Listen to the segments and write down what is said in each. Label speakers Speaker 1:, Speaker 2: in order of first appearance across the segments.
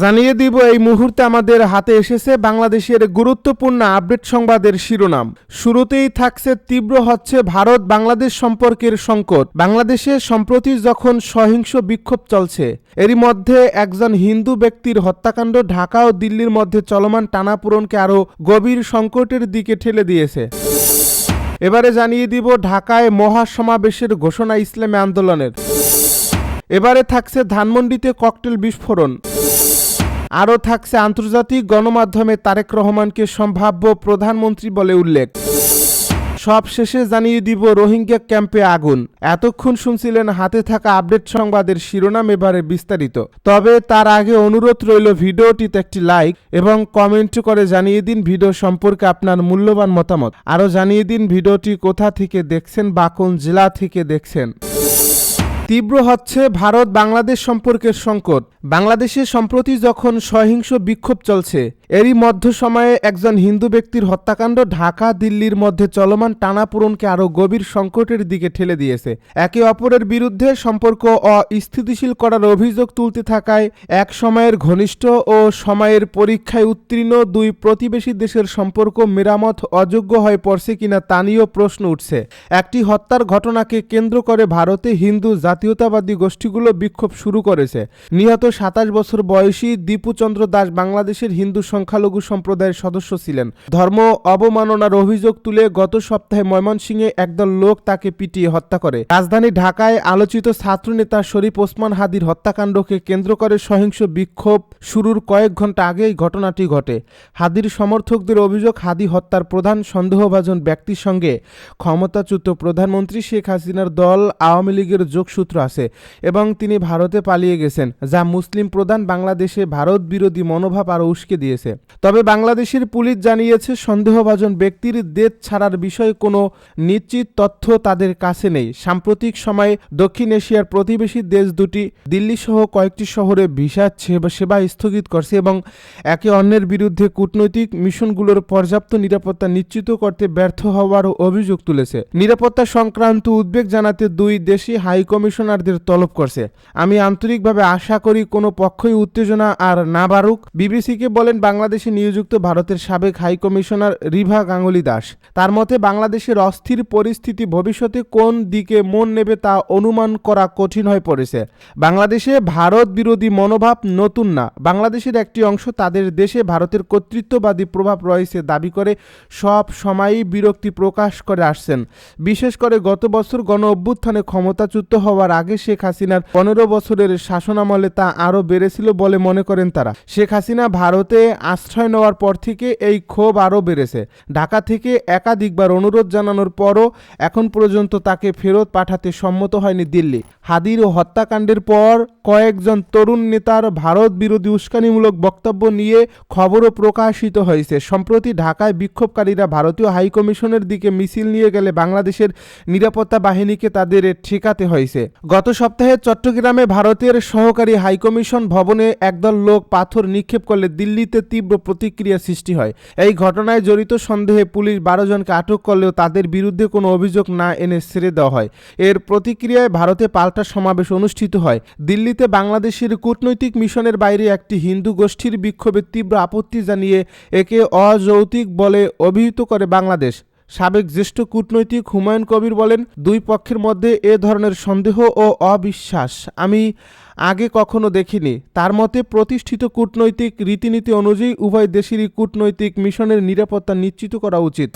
Speaker 1: জানিয়ে দিব এই মুহূর্তে আমাদের হাতে এসেছে বাংলাদেশের গুরুত্বপূর্ণ আপডেট সংবাদের শিরোনাম। শুরুতেই থাকছে তীব্র হচ্ছে ভারত বাংলাদেশ সম্পর্কের সংকট। বাংলাদেশে সম্প্রতি যখন সহিংস বিক্ষোভ চলছে, এরই মধ্যে একজন হিন্দু ব্যক্তির হত্যাকাণ্ড ঢাকা ও দিল্লির মধ্যে চলমান টানাপোড়েনকে আরও গভীর সংকটের দিকে ঠেলে দিয়েছে। এবারে জানিয়ে দিব ঢাকায় মহাসমাবেশের ঘোষণা ইসলামী আন্দোলনের। এবারে থাকছে ধানমন্ডিতে ককটেল বিস্ফোরণ। আরও থাকছে আন্তর্জাতিক গণমাধ্যমে তারেক রহমানকে সম্ভাব্য প্রধানমন্ত্রী বলে উল্লেখ। সব শেষে জানিয়ে দিব রোহিঙ্গা ক্যাম্পে আগুন। এতক্ষণ শুনছিলেন হাতে থাকা আপডেট সংবাদের শিরোনাম, এবারে বিস্তারিত। তবে তার আগে অনুরোধ রইল ভিডিওটিতে একটি লাইক এবং কমেন্ট করে জানিয়ে দিন ভিডিও সম্পর্কে আপনার মূল্যবান মতামত। আরও জানিয়ে দিন ভিডিওটি কোথা থেকে দেখছেন বা কোন জেলা থেকে দেখছেন। তীব্র হচ্ছে ভারত বাংলাদেশ সম্পর্কের সংকট। বাংলাদেশে সম্প্রতি যখন সহিংস বিক্ষোভ চলছে, এরই মধ্য সময়ে একজন হিন্দু ব্যক্তির হত্যাকাণ্ড ঢাকা দিল্লির মধ্যে চলমান টানাপোড়েনকে আরও গভীর সংকটের দিকে ঠেলে দিয়েছে। একে অপরের বিরুদ্ধে সম্পর্ক অস্থিতিশীল করার অভিযোগ তুলতে থাকায় এক সময়ের ঘনিষ্ঠ ও সময়ের পরীক্ষায় উত্তীর্ণ দুই প্রতিবেশী দেশের সম্পর্ক মেরামত অযোগ্য হয়ে পড়ছে কিনা তা নিয়েও প্রশ্ন উঠছে। একটি হত্যার ঘটনাকে কেন্দ্র করে ভারতে হিন্দু জাতীয়তাবাদী গোষ্ঠীগুলো বিক্ষোভ শুরু করেছে। নিহত 27 বছর বয়সী দীপুচন্দ্র দাস বাংলাদেশের হিন্দু সংখ্যালঘু সম্প্রদায়ের সদস্য ছিলেন। ধর্ম অবমাননার অভিযোগ তুলে গত সপ্তাহে ময়মনসিংহে একদল লোক তাকে পিটিয়ে হত্যা করে। রাজধানী ঢাকায় আলোচিত ছাত্রনেতা শরীফ ওসমান হাদির হত্যাকাণ্ডকে কেন্দ্র করে সহিংস বিক্ষোভ শুরুর কয়েক ঘন্টা আগে এই ঘটনাটি ঘটে। হাদির সমর্থকদের অভিযোগ, হাদি হত্যার প্রধান সন্দেহভাজন ব্যক্তির সঙ্গে ক্ষমতাচ্যুত প্রধানমন্ত্রী শেখ হাসিনার দল আওয়ামী লীগের যোগসূত্র আছে এবং তিনি ভারতে পালিয়ে গেছেন, যা মুসলিম প্রধান বাংলাদেশে ভারত বিরোধী মনোভাব আরও উস্কে দিয়েছে। তবে বাংলাদেশের পুলিশ জানিয়েছে সন্দেহভাজন ব্যক্তির দেশ ছাড়ার বিষয়ে কোনো নিশ্চিত তথ্য তাদের কাছে নেই। সাম্প্রতিক সময়ে দক্ষিণ এশিয়ার প্রতিবেশী দেশ দুটি দিল্লি সহ কয়েকটি শহরে ভিসা সেবা স্থগিত করছে এবং একে অন্যের বিরুদ্ধে কূটনৈতিক মিশনগুলোর পর্যাপ্ত নিরাপত্তা নিশ্চিত করতে ব্যর্থ হওয়ার অভিযোগ তুলেছে। নিরাপত্তা সংক্রান্ত উদ্বেগ জানাতে দুই দেশই হাই কমিশনারদের তলব করছে। আমি আন্তরিকভাবে আশা করি কোনো পক্ষই উত্তেজনা আর না বাড়ুক, বিবিসিকে বলেন বাংলাদেশে নিয়োজিত ভারতের সাবেক হাই কমিশনার রিভা গাঙ্গুলি দাস। তার মতে বাংলাদেশের অস্থির পরিস্থিতি ভবিষ্যতে কোন দিকে মন নেবে তা অনুমান করা কঠিন হয়ে পড়েছে। বাংলাদেশে ভারত বিরোধী মনোভাব নতুন না। বাংলাদেশের একটি অংশ তাদের দেশে ভারতের কর্তৃত্ববাদী প্রভাব রয়েছে দাবি করে সব সময়ই বিরক্তি প্রকাশ করে আসছেন। বিশেষ করে গত বছর গণ অভ্যুত্থানে ক্ষমতাচ্যুত হওয়ার আগে শেখ হাসিনার 15 বছরের শাসনামলে তা আরও বেড়েছিল বলে মনে করেন তারা। শেখ হাসিনা ভারতে আশ্রয় নেওয়ার পর থেকে এই ক্ষোভ আরও বেড়েছে। ঢাকা থেকে একাধিকবার অনুরোধ জানানোর পরও এখন পর্যন্ত তাকে ফেরত পাঠাতে সম্মত হয়নি দিল্লি। হাদির হত্যাকাণ্ডের পর কয়েকজন তরুণ নেতার ভারত বিরোধী উস্কানিমূলক বক্তব্য নিয়ে খবরও প্রকাশিত হয়েছে। সম্প্রতি ঢাকায় বিক্ষোভকারীরা ভারতীয় হাইকমিশনের দিকে মিছিল নিয়ে গেলে বাংলাদেশের নিরাপত্তা বাহিনীকে তাদের ঠেকাতে হয়েছে। গত সপ্তাহে চট্টগ্রামে ভারতের সহকারী হাইকমিশন ভবনে একদল লোক পাথর নিক্ষেপ করলে দিল্লিতে তীব্র প্রতিক্রিয়া সৃষ্টি হয়। এই ঘটনায় জড়িত সন্দেহে পুলিশ 12 জনকে আটক করলেও তাদের বিরুদ্ধে কোনো অভিযোগ না এনে ছেড়ে দেওয়া হয়। এর প্রতিক্রিয়ায় ভারতে পাল্টা সমাবেশ অনুষ্ঠিত হয়। দিল্লিতে বাংলাদেশের কূটনৈতিক মিশনের বাইরে একটি হিন্দু গোষ্ঠীর বিক্ষোভে তীব্র আপত্তি জানিয়ে একে অযৌক্তিক বলে অভিহিত করে বাংলাদেশ। সাবেক জ্যেষ্ঠ কূটনৈতিক হুমায়ুন কবির বলেন, দুই পক্ষের মধ্যে এ ধরনের সন্দেহ ও অবিশ্বাস আমি আগে কখনো দেখিনি। তার মতে প্রতিষ্ঠিত কূটনৈতিক রীতিনীতি অনুযায়ী উভয় দেশেরই কূটনৈতিক মিশনের নিরাপত্তা নিশ্চিত করা উচিত।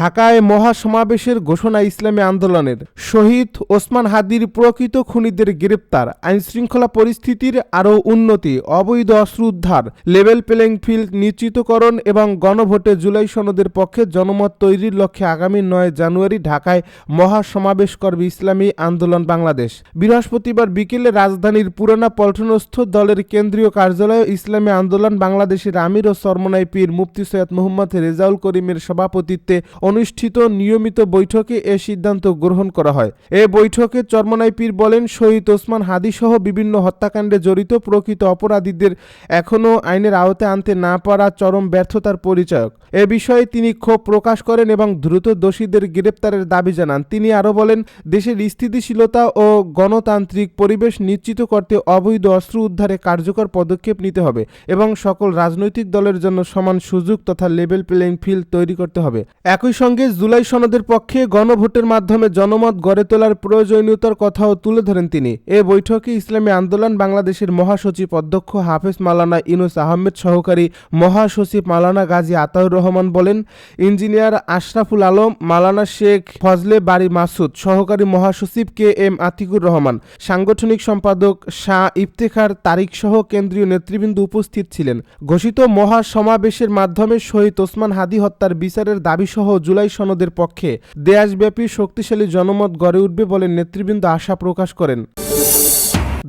Speaker 1: ঢাকায় মহাসমাবেশের ঘোষণা ইসলামী আন্দোলনের। শহীদ ওসমান হাদির প্রকৃত খুনিদের গ্রেপ্তার, আইনশৃঙ্খলা পরিস্থিতির আরও উন্নতি, অবৈধ অস্ত্র উদ্ধার, লেভেল প্লেইং ফিল্ড নিশ্চিতকরণ এবং গণভোটে জুলাই সনদের পক্ষে জনমত তৈরির লক্ষ্যে আগামী 9 জানুয়ারি ঢাকায় মহাসমাবেশ করবে ইসলামী আন্দোলন বাংলাদেশ। বৃহস্পতিবার বিকেলে রাজধানীর পুরানা পল্টনস্থ দলের কেন্দ্রীয় কার্যালয়ে ইসলামী আন্দোলন বাংলাদেশের আমির ও চরমোনাই পীর মুফতি সৈয়দ মোহাম্মদ রেজাউল করিমের সভাপতিত্বে অনুষ্ঠিত নিয়মিত বৈঠকে এ সিদ্ধান্ত গ্রহণ করা হয়। এ বৈঠকে চরমনাই পীর বলেন, শহীদ ওসমান হাদী সহ বিভিন্ন হত্যাকাণ্ডে জড়িত প্রকৃত অপরাধীদের এখনও আইনের আওতায় আনতে না পারা চরম ব্যর্থতার পরিচায়ক। এ বিষয়ে তিনি ক্ষোভ প্রকাশ করেন এবং দ্রুত দোষীদের গ্রেপ্তারের দাবি জানান। তিনি আরও বলেন, দেশের স্থিতিশীলতা ও গণতান্ত্রিক পরিবেশ নিশ্চিত করতে অবৈধ অস্ত্র উদ্ধারে কার্যকর পদক্ষেপ নিতে হবে এবং সকল রাজনৈতিক দলের জন্য সমান সুযোগ তথা লেভেল প্লেইং ফিল্ড তৈরি করতে হবে। একই সঙ্গে জুলাই সনদের পক্ষে গণভোটের মাধ্যমে জনমত গড়ে তোলার প্রয়োজনীয়তার কথাও তুলে ধরেন তিনি। এ বৈঠকে ইসলামী আন্দোলন বাংলাদেশের মহাসচিব অধ্যক্ষ হাফেজ মাওলানা ইউনুস আহমেদ, সহকারী মহাসচিব মাওলানা গাজী আতাউর রহমান বলেন, ইঞ্জিনিয়ার আশরাফুল আলম, মাওলানা শেখ ফজলে বারী মাসুদ, সহকারী মহাসচিব কে এম আতিকুর রহমান, সাংগঠনিক সম্পাদক শাহ ইফতেখার তারিক সহ কেন্দ্রীয় নেতৃবৃন্দ উপস্থিত ছিলেন। ঘোষিত মহাসমাবেশের মাধ্যমে শহীদ ওসমান হাদী হত্যার বিচারের দাবিসহ জুলাই সনদের পক্ষে দেশব্যাপী শক্তিশালী জনমত গড়ে উঠবে বলে নেতৃবৃন্দ আশা প্রকাশ করেন।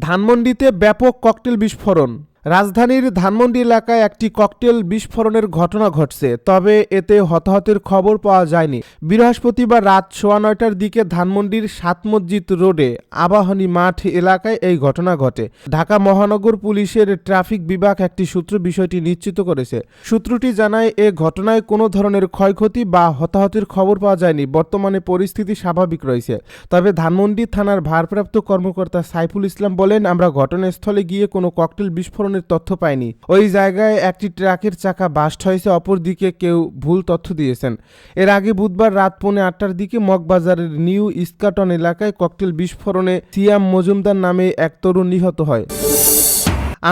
Speaker 1: ধানমন্ডিতে ব্যাপক ককটেল বিস্ফোরণ। রাজধানীর ধানমন্ডি এলাকায় একটি ককটেল বিস্ফোরণের ঘটনা ঘটছে, তবে এতে হতাহতের খবর পাওয়া যায়নি। বৃহস্পতিবার রাত 9:15টার দিকে ধানমন্ডির 7 মসজিদ রোডে আবাহনী মাঠ এলাকায় এই ঘটনা ঘটে। ঢাকা মহানগর পুলিশের ট্রাফিক বিভাগ একটি সূত্র বিষয়টি নিশ্চিত করেছে। সূত্রটি জানায়, এ ঘটনায় কোনো ধরনের ক্ষয়ক্ষতি বা হতাহতের খবর পাওয়া যায়নি। বর্তমানে পরিস্থিতি স্বাভাবিক রয়েছে। তবে ধানমন্ডি থানার ভারপ্রাপ্ত কর্মকর্তা সাইফুল ইসলাম বলেন, আমরা ঘটনাস্থলে গিয়ে কোনো ককটেল বিস্ফোরণ তথ্য পাইনি। ওই জায়গায় একটি ট্রাকের চাকা বাস্ট হয়েছে, অপরদিকে কেউ ভুল তথ্য দিয়েছেন। এর আগে বুধবার রাত 8:45টার দিকে মগবাজারের নিউ ইস্কাটন এলাকায় ককটেল বিস্ফোরণে সিয়াম মজুমদার নামে এক তরুণ নিহত হয়।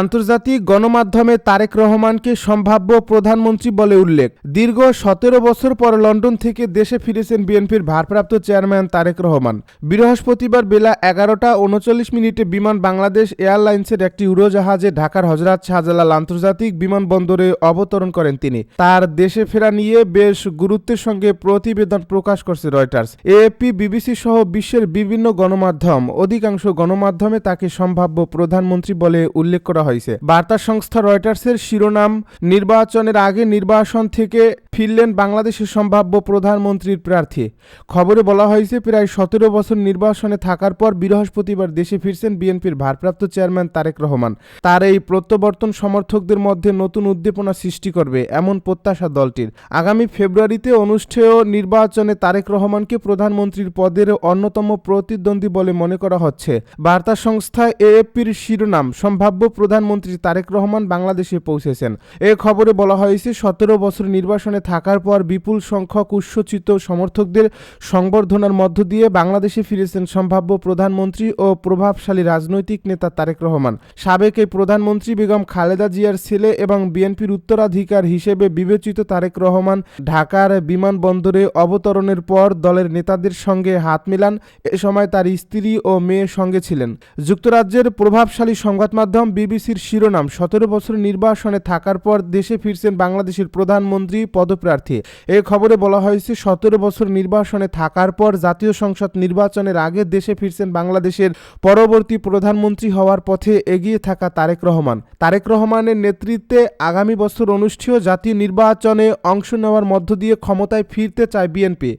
Speaker 1: আন্তর্জাতিক গণমাধ্যমে তারেক রহমানকে সম্ভাব্য প্রধানমন্ত্রী বলে উল্লেখ। দীর্ঘ 17 বছর পর লন্ডন থেকে দেশে ফিরেছেন বিএনপির ভারপ্রাপ্ত চেয়ারম্যান তারেক রহমান। বৃহস্পতিবার বেলা 11:39 বিমান বাংলাদেশ এয়ারলাইন্সের একটি উড়োজাহাজে ঢাকার হযরত শাহজালাল আন্তর্জাতিক বিমানবন্দরে অবতরণ করেন তিনি। তার দেশে ফেরা নিয়ে বেশ গুরুত্বের সঙ্গে প্রতিবেদন প্রকাশ করছে রয়টার্স, এএফপি, বিবিসি সহ বিশ্বের বিভিন্ন গণমাধ্যম। অধিকাংশ গণমাধ্যমে তাকে সম্ভাব্য প্রধানমন্ত্রী বলে উল্লেখ করা হয়েছে। বার্তা সংস্থা রয়টার্সের শিরোনাম, নির্বাচনের আগে নির্বাসন থেকে ফিরলেন বাংলাদেশের সম্ভাব্য প্রধানমন্ত্রীর প্রার্থী। খবরে বলা হয়েছে, প্রায় 17 বছর নির্বাসনে থাকার পর বৃহস্পতিবার দেশে ফিরছেন বিএনপির ভারপ্রাপ্ত চেয়ারম্যান তারেক রহমান। তার এই প্রত্যাবর্তন সমর্থকদের মধ্যে নতুন উদ্দীপনা সৃষ্টি করবে এমন প্রত্যাশা দলটির। আগামী ফেব্রুয়ারিতে অনুষ্ঠেয় নির্বাচনে তারেক রহমানকে প্রধানমন্ত্রীর পদের অন্যতম প্রতিদ্বন্দ্বী বলে মনে করা হচ্ছে। বার্তা সংস্থা এএফপির শিরোনাম, সম্ভাব্য প্রধানমন্ত্রী তারেক রহমান বাংলাদেশে পৌঁছেছেন। এ খবরে বলা হয়েছে, 17 বছর নির্বাসনে থাকার পর বিপুল সংখ্যক উচ্ছ্বসিত সমর্থকদের সংবর্ধনার মধ্য দিয়ে বাংলাদেশে ফিরেছেন সম্ভাব্য প্রধানমন্ত্রী ও প্রভাবশালী রাজনৈতিক নেতা তারেক রহমান। সাবেক এই প্রধানমন্ত্রী বেগম খালেদা জিয়ার ছেলে এবং বিএনপির উত্তরাধিকার হিসেবে বিবেচিত তারেক রহমান ঢাকার বিমানবন্দরে অবতরণের পর দলের নেতাদের সঙ্গে হাত মেলান। এ সময় তার স্ত্রী ও মেয়ে সঙ্গে ছিলেন। যুক্তরাজ্যের প্রভাবশালী সংবাদ মাধ্যম বিবিসির শিরোনাম, 17 বছর নির্বাসনে থাকার পর দেশে ফিরছেন বাংলাদেশের প্রধানমন্ত্রী পদপ্রার্থী। এই খবরে বলা হয়েছে, 17 বছর নির্বাসনে থাকার পর জাতীয় সংসদ নির্বাচনের আগে দেশে ফিরছেন বাংলাদেশের পরবর্তী প্রধানমন্ত্রী হওয়ার পথে এগিয়ে থাকা তারেক রহমান। তারেক রহমানের নেতৃত্বে আগামী বছর অনুষ্ঠেয় জাতীয় নির্বাচনে অংশ নেওয়ার মধ্য দিয়ে ক্ষমতায় ফিরতে চায় বিএনপি।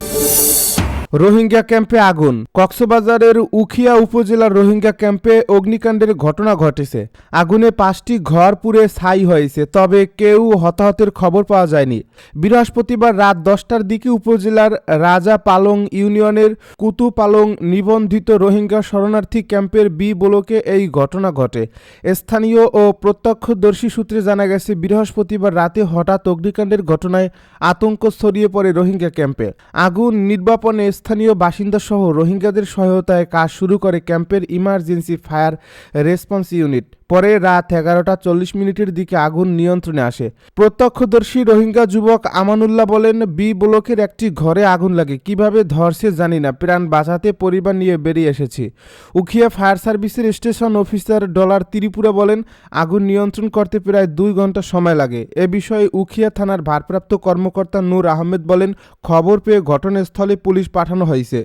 Speaker 1: রোহিঙ্গা ক্যাম্পে আগুন। কক্সবাজারের উখিয়া উপজেলার রোহিঙ্গা ক্যাম্পে অগ্নিকাণ্ডের ঘটনা ঘটেছে। আগুনে 5টি ঘর পুড়ে ছাই হয়েছে, তবে কেউ হতাহতের খবর পাওয়া যায়নি। বৃহস্পতিবার রাত 10টার দিকে উপজেলার রাজা পালং ইউনিয়নের কুতু পালং নিবন্ধিত রোহিঙ্গা শরণার্থী ক্যাম্পের বি ব্লকে এই ঘটনা ঘটে। স্থানীয় ও প্রত্যক্ষদর্শী সূত্রে জানা গেছে, বৃহস্পতিবার রাতে হঠাৎ অগ্নিকাণ্ডের ঘটনায় আতঙ্ক ছড়িয়ে পড়ে রোহিঙ্গা ক্যাম্পে। আগুন নির্বাপনে স্থানীয় বাসিন্দা সহ রোহিঙ্গাদের সহায়তায় কাজ শুরু করে ক্যাম্পের ইমার্জেন্সি ফায়ার রেসপন্স ইউনিট। পরে রাত 11:40 দিকে আগুন নিয়ন্ত্রণে আসে। প্রত্যক্ষদর্শী রোহিঙ্গা যুবক আমানুল্লাহ বলেন, বি ব্লকের একটি ঘরে আগুন লাগে, কিভাবে ধরছে জানি না, প্রাণ বাঁচাতে পরিবার নিয়ে বেরিয়ে এসেছি। উখিয়া ফায়ার সার্ভিসের স্টেশন অফিসার ডলার ত্রিপুরা বলেন, আগুন নিয়ন্ত্রণ করতে প্রায় 2 ঘন্টা সময় লাগে। এ বিষয়ে উখিয়া থানার ভারপ্রাপ্ত কর্মকর্তা নূর আহমেদ বলেন, খবর পেয়ে ঘটনাস্থলে পুলিশ পাঠানো হয়েছে।